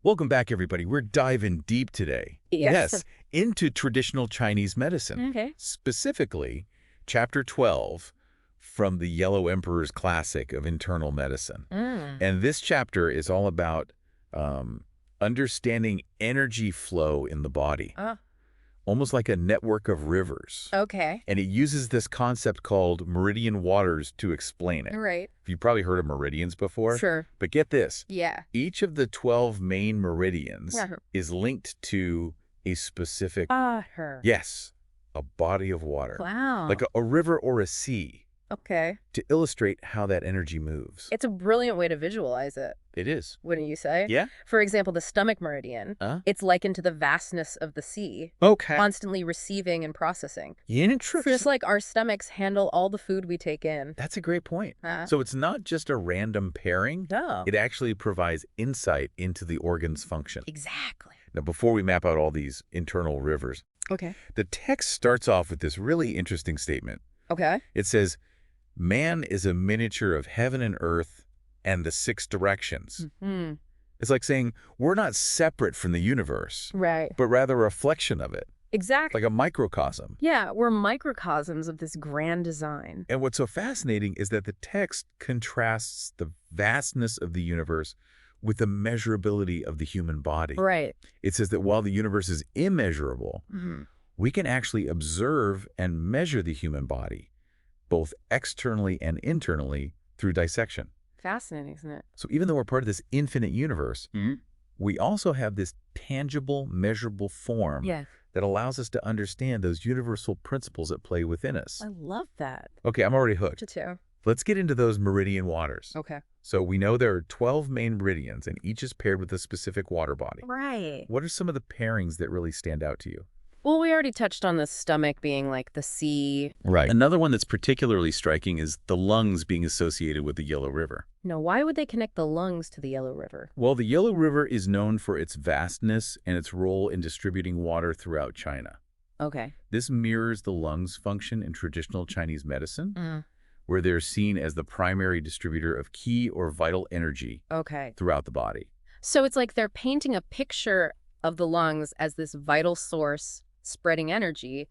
Welcome back, everybody. We're diving deep today. Yes. Into traditional Chinese medicine. Okay. Specifically, Chapter 12 from the Yellow Emperor's Classic of Internal Medicine. And this chapter is all about understanding energy flow in the body, almost like a network of rivers. Okay. And it uses this concept called meridian waters to explain it. Right. You've probably heard of meridians before. Sure. But get this. Yeah. Each of the 12 main meridians is linked to a specific, yes, a body of water. Wow. Like a river or a sea, Okay. to illustrate how that energy moves. It's a brilliant way to visualize it, It is. wouldn't you say? Yeah? For example, the stomach meridian, it's likened to the vastness of the sea, Okay. constantly receiving and processing. Interesting. Just like our stomachs handle all the food we take in. That's a great point. So it's not just a random pairing. No. It actually provides insight into the organ's function. Exactly. Now, before we map out all these internal rivers, Okay. the text starts off with this really interesting statement. Okay. It says, "Man is a miniature of heaven and earth and the six directions." It's like saying we're not separate from the universe, Right. but rather a reflection of it, Exactly. like a microcosm. Yeah, we're microcosms of this grand design. And what's so fascinating is that the text contrasts the vastness of the universe with the measurability of the human body. Right. It says that while the universe is immeasurable, we can actually observe and measure the human body, both externally and internally, through dissection. Fascinating, isn't it? So even though we're part of this infinite universe, we also have this tangible, measurable form that allows us to understand those universal principles at play within us. I love that. Okay, I'm already hooked. Too. Let's get into those meridian waters. Okay. So we know there are 12 main meridians, and each is paired with a specific water body. Right. What are some of the pairings that really stand out to you? Well, we already touched on the stomach being like the sea. Right. Another one that's particularly striking is the lungs being associated with the Yellow River. Now, why would they connect the lungs to the Yellow River? Well, the Yellow River is known for its vastness and its role in distributing water throughout China. Okay. This mirrors the lungs' function in traditional Chinese medicine, where they're seen as the primary distributor of key or vital energy throughout the body. So it's like they're painting a picture of the lungs as this vital source spreading energy,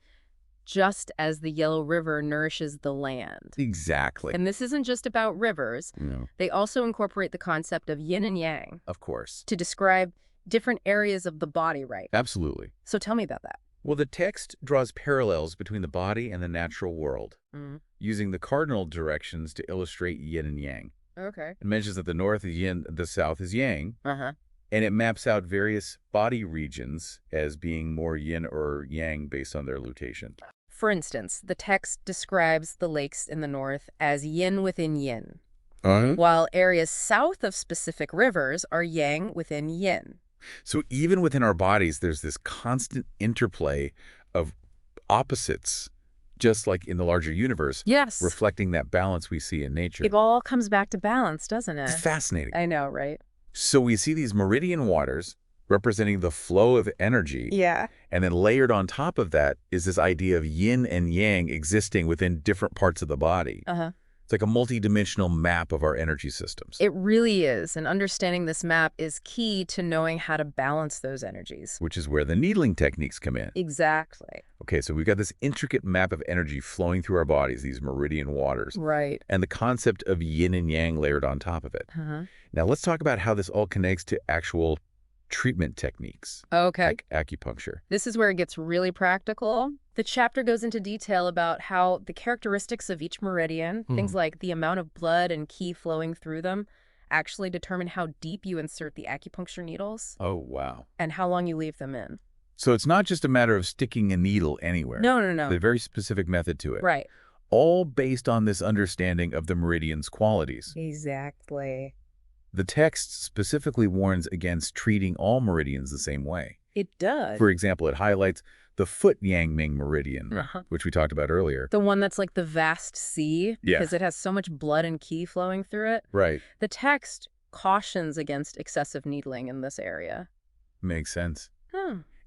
just as the Yellow River nourishes the land. Exactly. And this isn't just about rivers. No. They also incorporate the concept of yin and yang Of course. to describe different areas of the body, right? Absolutely. So tell me about that. Well, the text draws parallels between the body and the natural world, using the cardinal directions to illustrate yin and yang. Okay. It mentions that the north is yin, the south is yang, and it maps out various body regions as being more yin or yang based on their location. For instance, the text describes the lakes in the north as yin within yin, while areas south of specific rivers are yang within yin. So even within our bodies, there's this constant interplay of opposites, just like in the larger universe, Yes. reflecting that balance we see in nature. It all comes back to balance, doesn't it? It's fascinating. I know, right? So we see these meridian waters representing the flow of energy. Yeah. And then layered on top of that is this idea of yin and yang existing within different parts of the body. It's like a multidimensional map of our energy systems. It really is. And understanding this map is key to knowing how to balance those energies. Which is where the needling techniques come in. Exactly. Okay, so we've got this intricate map of energy flowing through our bodies, these meridian waters. Right. And the concept of yin and yang layered on top of it. Now let's talk about how this all connects to actual treatment techniques. Okay. Like acupuncture. This is where it gets really practical. The chapter goes into detail about how the characteristics of each meridian, things like the amount of blood and qi flowing through them, actually determine how deep you insert the acupuncture needles. Oh, wow. And how long you leave them in. So it's not just a matter of sticking a needle anywhere. No. There's a very specific method to it. Right. All based on this understanding of the meridian's qualities. Exactly. The text specifically warns against treating all meridians the same way. It does. For example, it highlights the foot Yangming meridian, which we talked about earlier. The one that's like the vast sea, Yeah. because it has so much blood and qi flowing through it. Right. The text cautions against excessive needling in this area. Makes sense.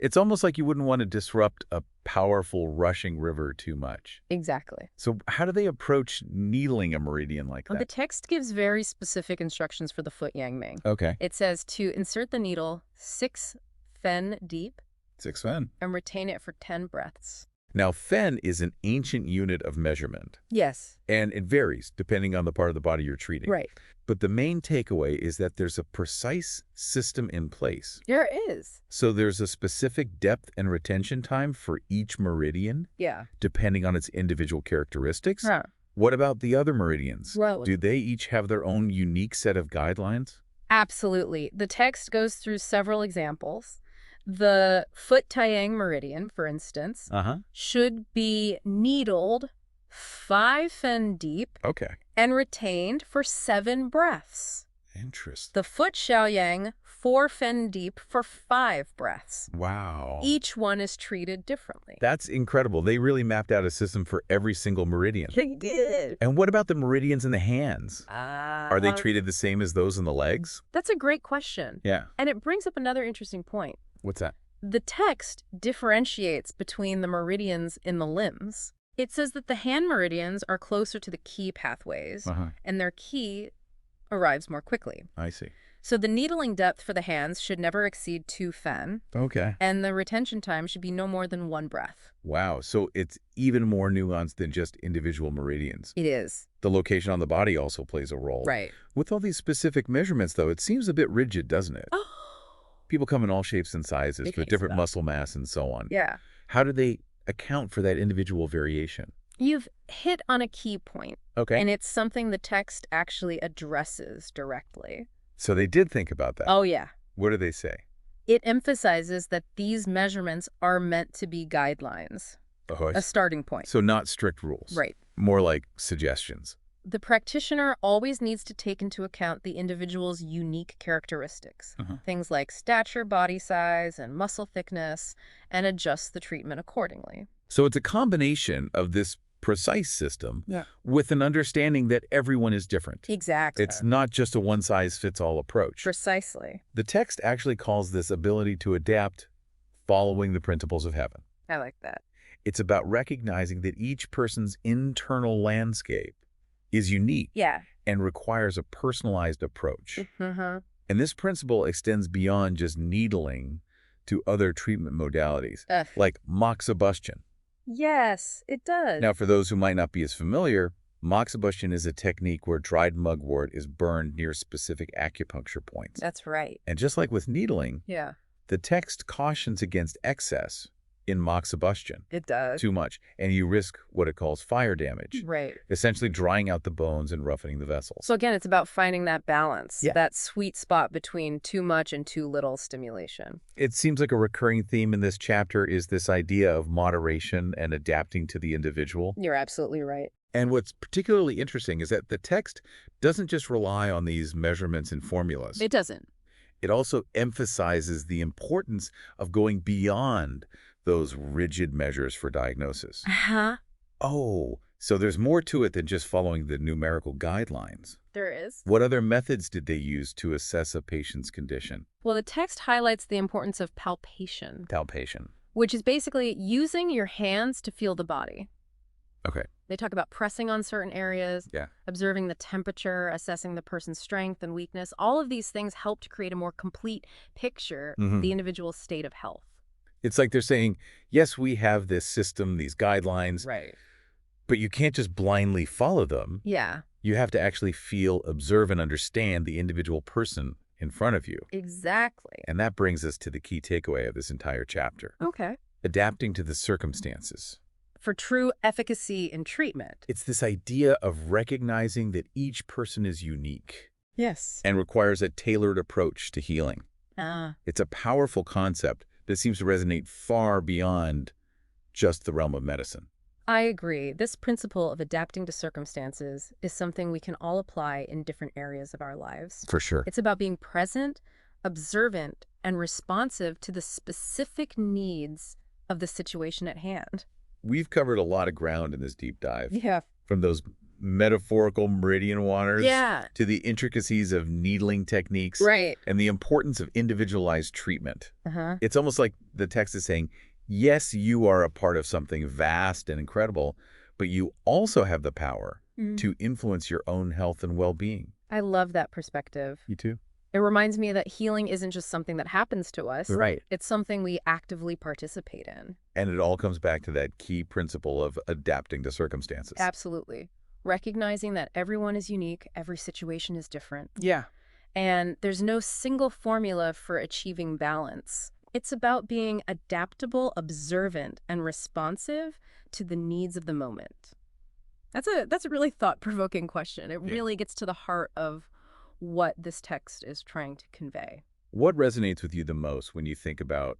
It's almost like you wouldn't want to disrupt a powerful, rushing river too much. Exactly. So how do they approach needling a meridian like Well, the that? text gives very specific instructions for the foot yang ming. Okay. It says to insert the needle 6 fen deep 6 fen. and retain it for 10 breaths. Now, fen is an ancient unit of measurement, Yes. and it varies depending on the part of the body you're treating. Right. But the main takeaway is that there's a precise system in place. There is. So there's a specific depth and retention time for each meridian, Yeah. depending on its individual characteristics. Huh. What about the other meridians? Well, Do they each have their own unique set of guidelines? absolutely. The text goes through several examples. The foot Taiyang meridian, for instance, should be needled 5 fen deep Okay. and retained for 7 breaths. Interesting. The foot Xiaoyang 4 fen deep for 5 breaths. Wow. Each one is treated differently. That's incredible. They really mapped out a system for every single meridian. They did. And what about the meridians in the hands? Are they treated the same as those in the legs? That's a great question. Yeah. And it brings up another interesting point. What's that? The text differentiates between the meridians in the limbs. It says that the hand meridians are closer to the qi pathways, and their qi arrives more quickly. I see. So the needling depth for the hands should never exceed 2 fen, Okay. and the retention time should be no more than 1 breath. Wow. So it's even more nuanced than just individual meridians. It is. The location on the body also plays a role. Right. With all these specific measurements, though, it seems a bit rigid, doesn't it? Oh. People come in all shapes and sizes Big with case different of that. muscle mass and so on. Yeah. How do they account for that individual variation? You've hit on a key point, Okay. and it's something the text actually addresses directly. So they did think about that. Oh, yeah. What do they say? It emphasizes that these measurements are meant to be guidelines, Oh, a starting point. so not strict rules. Right. More like suggestions. The practitioner always needs to take into account the individual's unique characteristics, things like stature, body size, and muscle thickness, and adjust the treatment accordingly. So it's a combination of this precise system with an understanding that everyone is different. Exactly. It's not just a one-size-fits-all approach. Precisely. The text actually calls this ability to adapt following the principles of heaven. I like that. It's about recognizing that each person's internal landscape is unique Yeah. and requires a personalized approach. Mm-hmm. And this principle extends beyond just needling to other treatment modalities, like moxibustion. Yes, it does. Now, for those who might not be as familiar, moxibustion is a technique where dried mugwort is burned near specific acupuncture points. That's right. And just like with needling, Yeah, the text cautions against excess in moxibustion. it does. Too much, and you risk what it calls fire damage, Right. essentially drying out the bones and roughening the vessels. So again, it's about finding that balance, Yeah. that sweet spot between too much and too little stimulation. It seems like a recurring theme in this chapter is this idea of moderation and adapting to the individual. You're absolutely right. And what's particularly interesting is that the text doesn't just rely on these measurements and formulas. It doesn't. It also emphasizes the importance of going beyond those rigid measures for diagnosis. Uh-huh. Oh, so there's more to it than just following the numerical guidelines. There is. What other methods did they use to assess a patient's condition? Well, the text highlights the importance of palpation, Palpation. which is basically using your hands to feel the body. Okay. They talk about pressing on certain areas, Yeah. observing the temperature, assessing the person's strength and weakness. All of these things help to create a more complete picture of the individual's state of health. It's like they're saying, yes, we have this system, these guidelines, Right. but you can't just blindly follow them. Yeah, You have to actually feel, observe, and understand the individual person in front of you. exactly. And that brings us to the key takeaway of this entire chapter. Okay. Adapting to the circumstances. For true efficacy in treatment. It's this idea of recognizing that each person is unique Yes. and requires a tailored approach to healing. Ah. It's a powerful concept that seems to resonate far beyond just the realm of medicine. I agree. This principle of adapting to circumstances is something we can all apply in different areas of our lives. For sure. It's about being present, observant, and responsive to the specific needs of the situation at hand. We've covered a lot of ground in this deep dive. Yeah. From those metaphorical meridian waters Yeah. to the intricacies of needling techniques Right. and the importance of individualized treatment. Uh-huh. It's almost like the text is saying, yes, you are a part of something vast and incredible, but you also have the power to influence your own health and well-being. I love that perspective. You too? It reminds me that healing isn't just something that happens to us. Right. It's something we actively participate in. And it all comes back to that key principle of adapting to circumstances. Absolutely. Recognizing that everyone is unique, every situation is different. Yeah. And there's no single formula for achieving balance. It's about being adaptable, observant, and responsive to the needs of the moment. That's a really thought-provoking question. It really gets to the heart of what this text is trying to convey. What resonates with you the most when you think about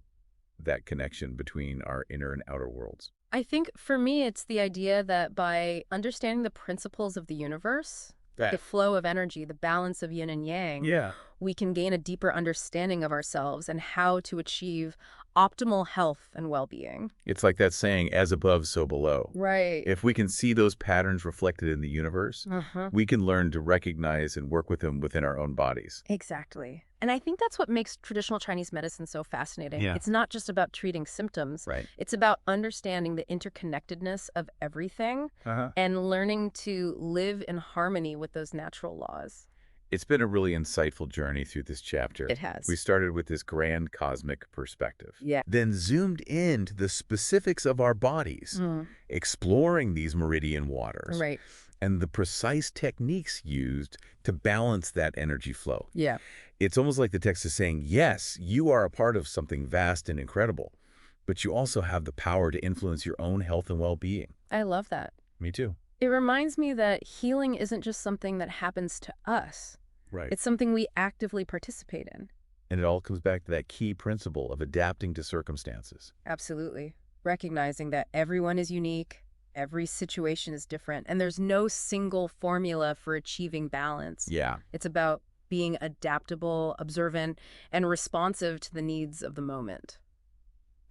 that connection between our inner and outer worlds? I think for me, it's the idea that by understanding the principles of the universe, the flow of energy, the balance of yin and yang, we can gain a deeper understanding of ourselves and how to achieve optimal health and well-being. It's like that saying, as above, so below. Right. If we can see those patterns reflected in the universe, we can learn to recognize and work with them within our own bodies. Exactly. And I think that's what makes traditional Chinese medicine so fascinating. Yeah. It's not just about treating symptoms. Right. It's about understanding the interconnectedness of everything and learning to live in harmony with those natural laws. It's been a really insightful journey through this chapter. It has. We started with this grand cosmic perspective. Yeah. Then zoomed into the specifics of our bodies, exploring these meridian waters. Right. And the precise techniques used to balance that energy flow. Yeah. It's almost like the text is saying, yes, you are a part of something vast and incredible, but you also have the power to influence your own health and well-being. I love that. Me too. It reminds me that healing isn't just something that happens to us. Right. It's something we actively participate in. And it all comes back to that key principle of adapting to circumstances. Absolutely. Recognizing that everyone is unique, every situation is different, and there's no single formula for achieving balance. Yeah. It's about being adaptable, observant, and responsive to the needs of the moment.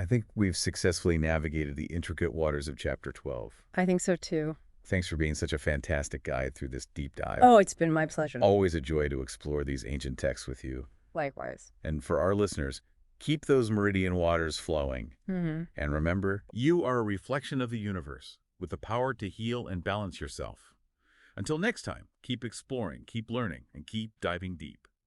I think we've successfully navigated the intricate waters of Chapter 12. I think so too. Thanks for being such a fantastic guide through this deep dive. Oh, it's been my pleasure. Always a joy to explore these ancient texts with you. Likewise. And for our listeners, keep those meridian waters flowing. And remember, you are a reflection of the universe with the power to heal and balance yourself. Until next time, keep exploring, keep learning, and keep diving deep.